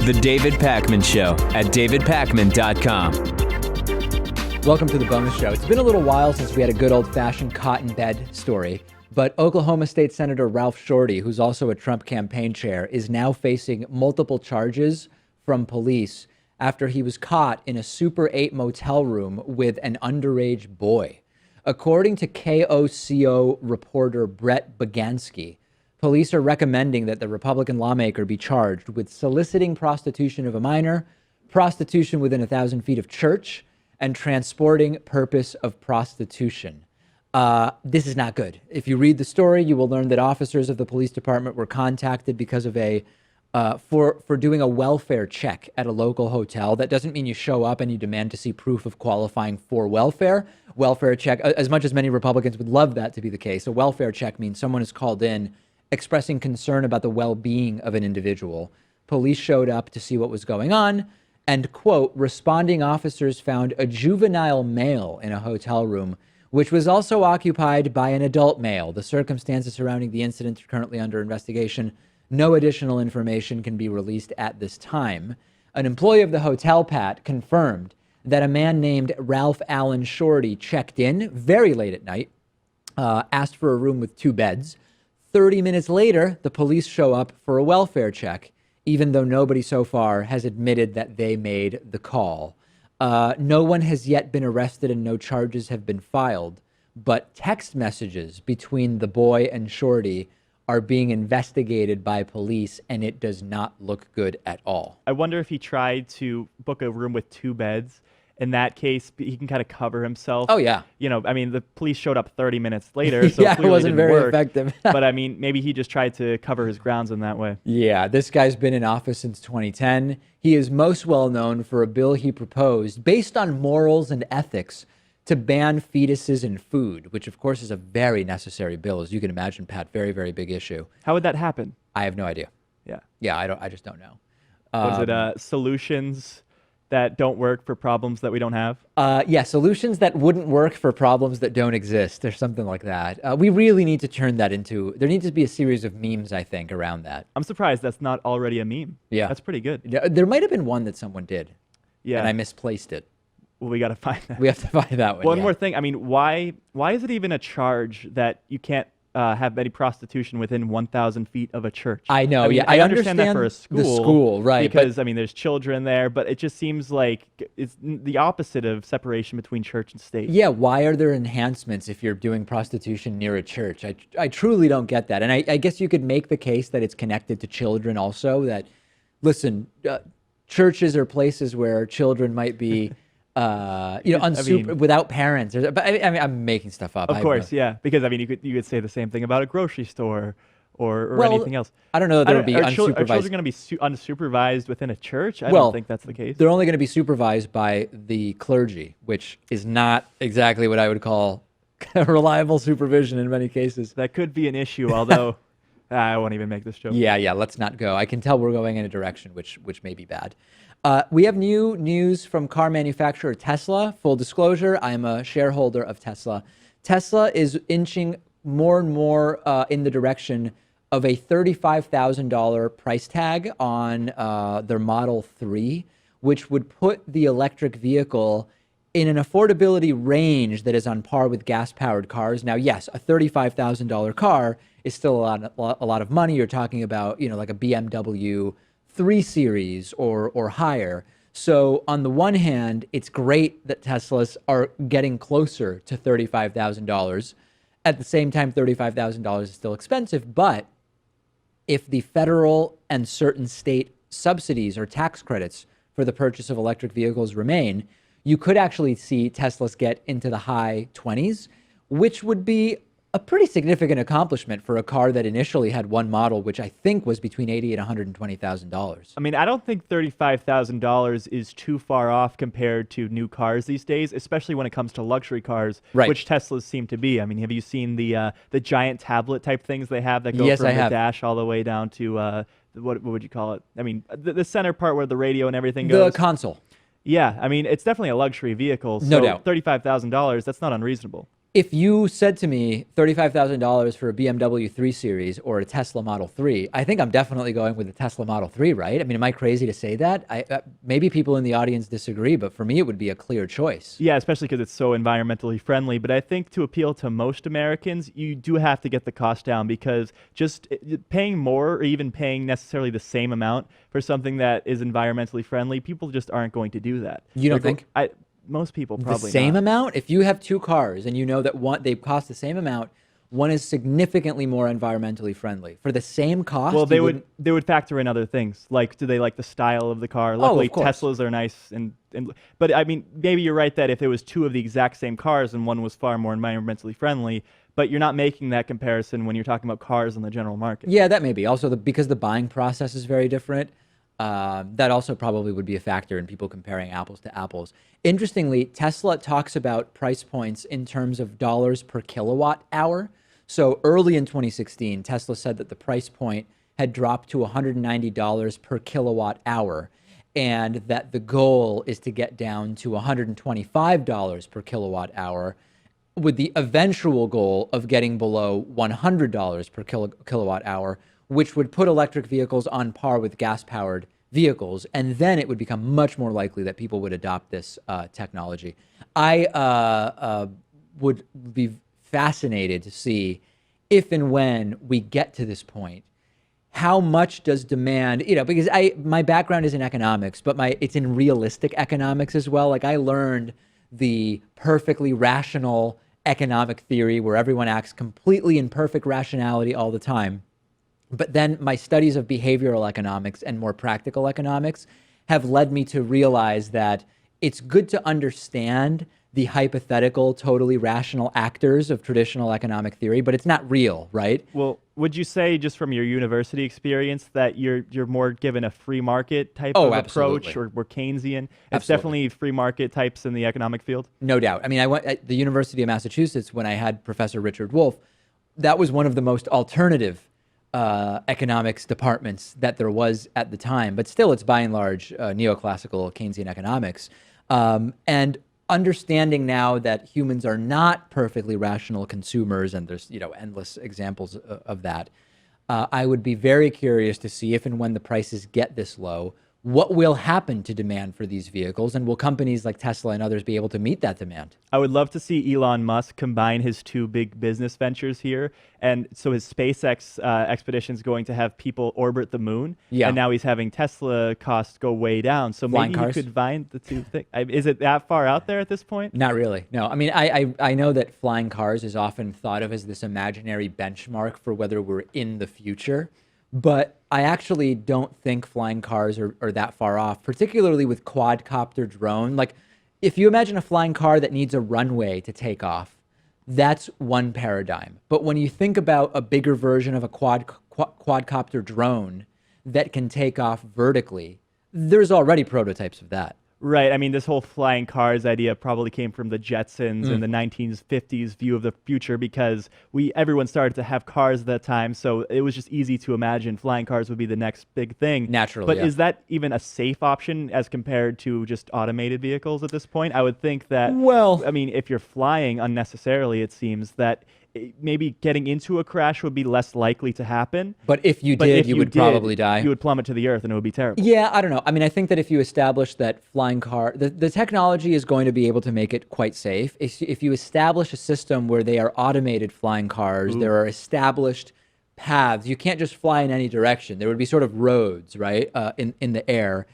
The David Pakman Show at davidpakman.com. Welcome to the bonus show. It's been a little while since we had a good old-fashioned cotton bed story, but Oklahoma State Senator Ralph Shorty, who's also a Trump campaign chair, is now facing multiple charges from police after he was caught in a Super 8 motel room with an underage boy. According to KOCO reporter Brett Bagansky, police are recommending that the Republican lawmaker be charged with soliciting prostitution of a minor, prostitution within 1,000 feet of church, and transporting purpose of prostitution. This is not good. If you read the story, you will learn that officers of the police department were contacted because of for doing a welfare check at a local hotel. That doesn't mean you show up and you demand to see proof of qualifying for welfare. Welfare check, as much as many Republicans would love that to be the case, a welfare check means someone is called in expressing concern about the well-being of an individual. Police showed up to see what was going on, and, quote, responding officers found a juvenile male in a hotel room, which was also occupied by an adult male. The circumstances surrounding the incident are currently under investigation. No additional information can be released at this time. An employee of the hotel, Pat, confirmed that a man named Ralph Allen Shorty checked in very late at night, asked for a room with 2 beds. 30 minutes later, the police show up for a welfare check, even though nobody so far has admitted that they made the call. No one has yet been arrested and no charges have been filed, but text messages between the boy and Shorty are being investigated by police, and it does not look good at all. I wonder if he tried to book a room with 2 beds. In that case, he can kind of cover himself. Oh, yeah. You know, I mean, the police showed up 30 minutes later, so yeah, clearly it wasn't didn't very work. effective. But I mean, maybe he just tried to cover his grounds in that way. Yeah, this guy's been in office since 2010. He is most well known for a bill he proposed based on morals and ethics to ban fetuses in food, which of course is a very necessary bill, as you can imagine, Pat. Very, very big issue. How would that happen? I have no idea. Yeah. Yeah, I just don't know. Was it solutions that don't work for problems that we don't have? Yeah, solutions that wouldn't work for problems that don't exist, or something like that. We really need to turn that into, there needs to be a series of memes, I think, around that. I'm surprised that's not already a meme. Yeah. That's pretty good. There might have been one that someone did. Yeah. And I misplaced it. Well, we got to find that. We have to find that one. One yeah. more thing. I mean, why is it even a charge that you can't have any prostitution within 1,000 feet of a church? I know. I mean, yeah, I understand that for a school. The school, right? Because I mean, there's children there, but it just seems like it's the opposite of separation between church and state. Yeah. Why are there enhancements if you're doing prostitution near a church? I truly don't get that. And I guess you could make the case that it's connected to children also. That listen, churches are places where children might be. Without parents. But I mean, I'm making stuff up. Of course, yeah. Because I mean, you could say the same thing about a grocery store or anything else. I don't know that there would be unsupervised. Are children going to be unsupervised within a church? I don't think that's the case. They're only going to be supervised by the clergy, which is not exactly what I would call reliable supervision in many cases. That could be an issue, although I won't even make this joke. Yeah, let's not go. I can tell we're going in a direction which may be bad. We have new news from car manufacturer Tesla. Full disclosure, I'm a shareholder of Tesla. Tesla is inching more and more in the direction of a $35,000 price tag on their Model 3, which would put the electric vehicle in an affordability range that is on par with gas-powered cars. Now, yes, a $35,000 car is still a lot of money. You're talking about, like a BMW 3 Series or higher. So on the one hand, it's great that Teslas are getting closer to $35,000. At the same time, $35,000 is still expensive. But if the federal and certain state subsidies or tax credits for the purchase of electric vehicles remain, you could actually see Teslas get into the high 20s, which would be a pretty significant accomplishment for a car that initially had one model, which I think was between $80,000 and $120,000. I mean, I don't think $35,000 is too far off compared to new cars these days, especially when it comes to luxury cars, right, which Teslas seem to be. I mean, have you seen the giant tablet type things they have that go Yes, from I the have. dash all the way down to what would you call it? I mean, the center part where the radio and everything goes. The console. Yeah, I mean, it's definitely a luxury vehicle. So No doubt. $35,000, that's not unreasonable. If you said to me $35,000 for a BMW 3 Series or a Tesla Model 3, I think I'm definitely going with the Tesla Model 3, right? I mean, am I crazy to say that? Maybe people in the audience disagree, but for me, it would be a clear choice. Yeah, especially because it's so environmentally friendly. But I think to appeal to most Americans, you do have to get the cost down because just paying more or even paying necessarily the same amount for something that is environmentally friendly, people just aren't going to do that. You don't think? Most people probably The same not. amount? If you have two cars and you know that they cost the same amount, one is significantly more environmentally friendly. For the same cost, Well, you wouldn't- they would factor in other things, like do they like the style of the car? Oh, Luckily, of course. Teslas are nice, and but I mean, maybe you're right that if it was two of the exact same cars and one was far more environmentally friendly, but you're not making that comparison when you're talking about cars on the general market. Yeah, that may be. Also, because the buying process is very different, that also probably would be a factor in people comparing apples to apples. Interestingly, Tesla talks about price points in terms of dollars per kilowatt hour. So early in 2016, Tesla said that the price point had dropped to $190 per kilowatt hour, and that the goal is to get down to $125 per kilowatt hour, with the eventual goal of getting below $100 per kilowatt hour, which would put electric vehicles on par with gas-powered vehicles. And then it would become much more likely that people would adopt this technology. I would be fascinated to see if and when we get to this point, how much does demand, because my background is in economics, but it's in realistic economics as well. Like, I learned the perfectly rational economic theory where everyone acts completely in perfect rationality all the time. But then my studies of behavioral economics and more practical economics have led me to realize that it's good to understand the hypothetical, totally rational actors of traditional economic theory, but it's not real, right? Well, would you say just from your university experience that you're more given a free market type Oh, of absolutely. approach, or more Keynesian? It's Absolutely. definitely free market types in the economic field. No doubt. I mean, I went at the University of Massachusetts when I had Professor Richard Wolff. That was one of the most alternative economics departments that there was at the time, but still it's by and large neoclassical Keynesian economics. And understanding now that humans are not perfectly rational consumers, and there's endless examples of that, I would be very curious to see if and when the prices get this low, what will happen to demand for these vehicles, and will companies like Tesla and others be able to meet that demand? I would love to see Elon Musk combine his two big business ventures here. And so his SpaceX expedition is going to have people orbit the moon. Yeah. And now he's having Tesla costs go way down. So Flying maybe cars? he could combine the two things. Is it that far out there at this point? Not really. No. I mean, I know that flying cars is often thought of as this imaginary benchmark for whether we're in the future, but I actually don't think flying cars are that far off, particularly with quadcopter drone. Like, if you imagine a flying car that needs a runway to take off, that's one paradigm. But when you think about a bigger version of a quadcopter drone that can take off vertically, there's already prototypes of that. Right. I mean, this whole flying cars idea probably came from the Jetsons in the 1950s view of the future, because everyone started to have cars at that time. So it was just easy to imagine flying cars would be the next big thing. Naturally, But yeah. is that even a safe option as compared to just automated vehicles at this point? I would think that, Well- I mean, if you're flying unnecessarily, it seems that maybe getting into a crash would be less likely to happen. But if you did, you would probably die. You would plummet to the earth and it would be terrible. Yeah, I don't know. I mean, I think that if you establish that flying car, the technology is going to be able to make it quite safe. If you establish a system where they are automated flying cars, there are established paths. You can't just fly in any direction. There would be sort of roads, right, in the air.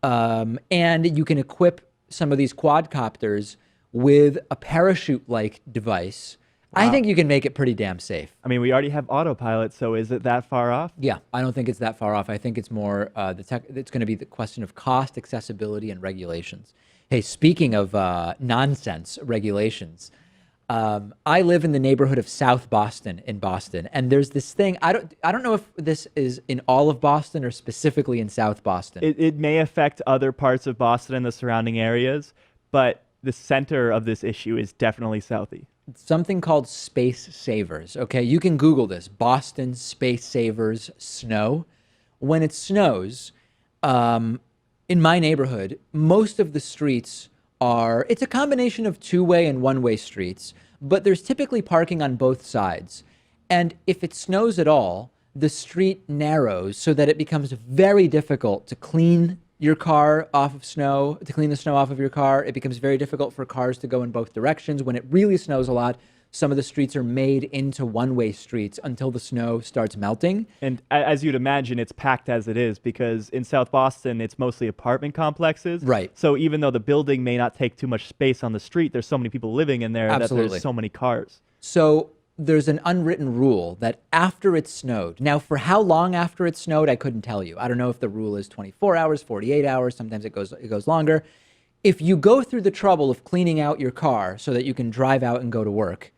And you can equip some of these quadcopters with a parachute-like device. I think you can make it pretty damn safe. I mean, we already have autopilot, so is it that far off? Yeah, I don't think it's that far off. I think it's more it's going to be the question of cost, accessibility, and regulations. Hey, speaking of nonsense regulations, I live in the neighborhood of South Boston in Boston, and there's this thing. I don't know if this is in all of Boston or specifically in South Boston. It may affect other parts of Boston and the surrounding areas, but the center of this issue is definitely Southie. Something called space savers. Okay, you can Google this: Boston space savers snow. When it snows, in my neighborhood, most of the streets it's a combination of two-way and one-way streets, but there's typically parking on both sides. And if it snows at all, the street narrows so that it becomes very difficult to clean your car off of snow, to clean the snow off of your car. It becomes very difficult for cars to go in both directions. When it really snows a lot, some of the streets are made into one-way streets until the snow starts melting. And as you'd imagine, it's packed as it is because in South Boston, it's mostly apartment complexes. Right. So even though the building may not take too much space on the street, there's so many people living in there that there's so many cars. So there's an unwritten rule that after it snowed, now for how long after it snowed, I couldn't tell you. I don't know if the rule is 24 hours, 48 hours, sometimes it goes longer. If you go through the trouble of cleaning out your car so that you can drive out and go to work,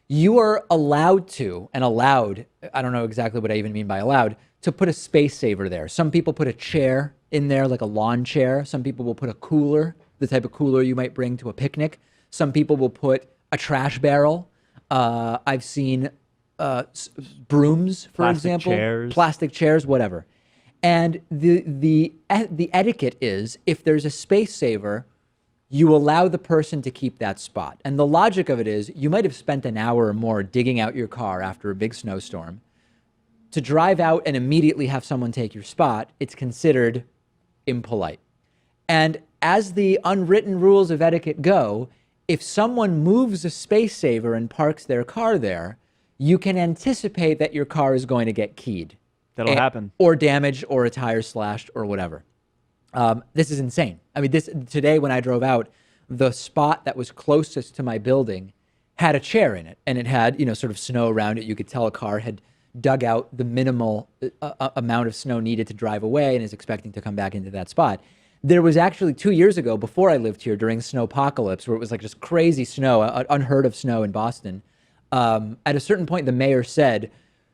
you are allowed to, and allowed, I don't know exactly what I even mean by allowed, to put a space saver there. Some people put a chair in there, like a lawn chair. Some people will put a cooler, the type of cooler you might bring to a picnic. Some people will put a trash barrel. I've seen brooms, for example, plastic chairs, whatever. And the etiquette is, if there's a space saver, you allow the person to keep that spot. And the logic of it is, you might have spent an hour or more digging out your car after a big snowstorm. To drive out and immediately have someone take your spot, it's considered impolite. And as the unwritten rules of etiquette go, if someone moves a space saver and parks their car there, you can anticipate that your car is going to get keyed. That'll happen. Or damaged, or a tire slashed, or whatever. This is insane. I mean, today when I drove out, the spot that was closest to my building had a chair in it, and it had, sort of snow around it. You could tell a car had dug out the minimal amount of snow needed to drive away and is expecting to come back into that spot. There was actually 2 years ago, before I lived here, during snowpocalypse, where it was like just crazy snow, unheard of snow in Boston. At a certain point, the mayor said,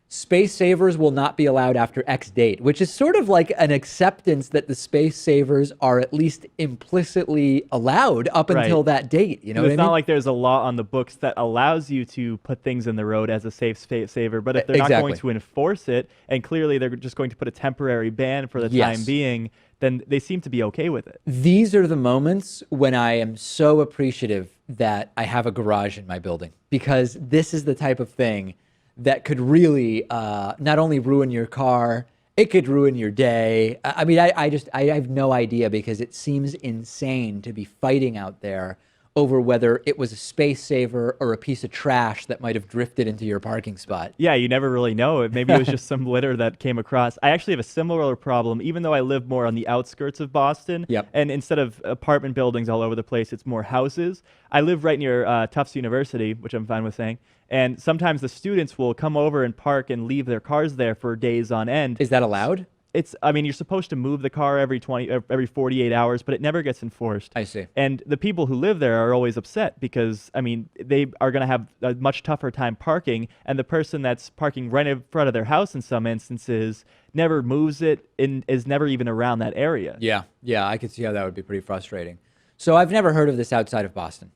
space savers will not be allowed after X date, which is sort of like an acceptance that the space savers are at least implicitly allowed up until that date. You know what I mean? It's not like there's a law on the books that allows you to put things in the road as a safe space saver, but if they're not going to enforce it, and clearly they're just going to put a temporary ban for the time being, then they seem to be okay with it. These are the moments when I am so appreciative that I have a garage in my building, because this is the type of thing that could really not only ruin your car, it could ruin your day. I mean, I have no idea, because it seems insane to be fighting out there over whether it was a space saver or a piece of trash that might have drifted into your parking spot. Yeah, you never really know. Maybe it was just some litter that came across. I actually have a similar problem, even though I live more on the outskirts of Boston. Yep. And instead of apartment buildings all over the place, it's more houses. I live right near Tufts University, which I'm fine with saying. And sometimes the students will come over and park and leave their cars there for days on end. Is that allowed? I mean, you're supposed to move the car every 48 hours, but it never gets enforced. I see. And the people who live there are always upset because, I mean, they are going to have a much tougher time parking, and the person that's parking right in front of their house in some instances never moves it and is never even around that area. Yeah, I could see how that would be pretty frustrating. So I've never heard of this outside of Boston.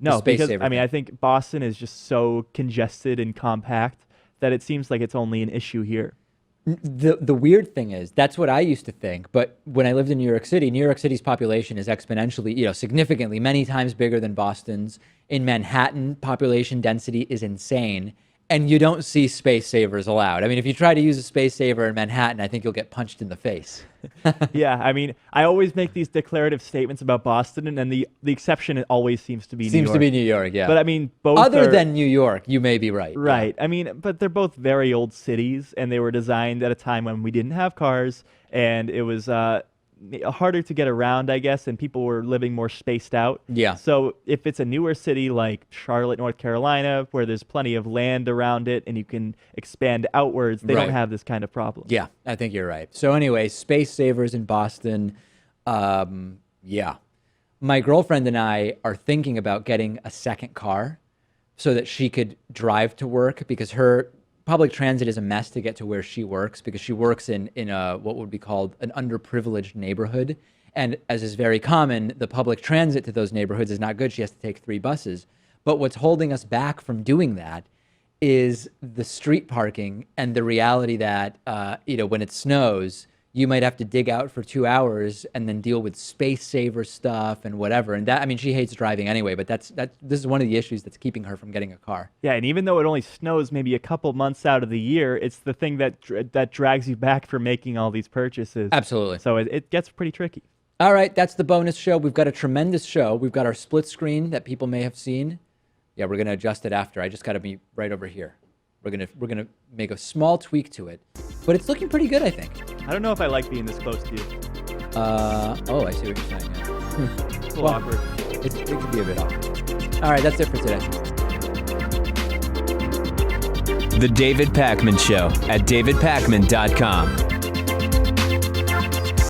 No, because, I mean, I think Boston is just so congested and compact that it seems like it's only an issue here. The weird thing is, that's what I used to think. But when I lived in New York City's population is exponentially, significantly, many times bigger than Boston's. In Manhattan, population density is insane. And you don't see space savers allowed. I mean, if you try to use a space saver in Manhattan, I think you'll get punched in the face. Yeah, I mean, I always make these declarative statements about Boston, and then the exception always seems to be New York. Seems to be New York, yeah. But I mean, both Other than New York, you may be right. Right. Yeah. I mean, but they're both very old cities, and they were designed at a time when we didn't have cars, and it was harder to get around, I guess, and people were living more spaced out. Yeah. So if it's a newer city like Charlotte, North Carolina, where there's plenty of land around it and you can expand outwards, they don't have this kind of problem. Yeah, I think you're right. So anyway, space savers in Boston. Yeah. My girlfriend and I are thinking about getting a second car so that she could drive to work, because her public transit is a mess to get to where she works, because she works in a what would be called an underprivileged neighborhood. And as is very common, the public transit to those neighborhoods is not good. She has to take 3 buses. But what's holding us back from doing that is the street parking and the reality that, when it snows, you might have to dig out for 2 hours and then deal with space saver stuff and whatever. And that, I mean, she hates driving anyway, but this is one of the issues that's keeping her from getting a car. Yeah, and even though it only snows maybe a couple months out of the year, it's the thing that drags you back for making all these purchases. Absolutely. So it gets pretty tricky. All right, that's the bonus show. We've got a tremendous show. We've got our split screen that people may have seen. Yeah, we're going to adjust it after. I just got to be right over here. We're gonna make a small tweak to it, but it's looking pretty good, I think. I don't know if I like being this close to you. Oh, I see what you're saying. Yeah. It's a little awkward. It could be a bit awkward. All right, that's it for today. The David Pakman Show at davidpakman.com.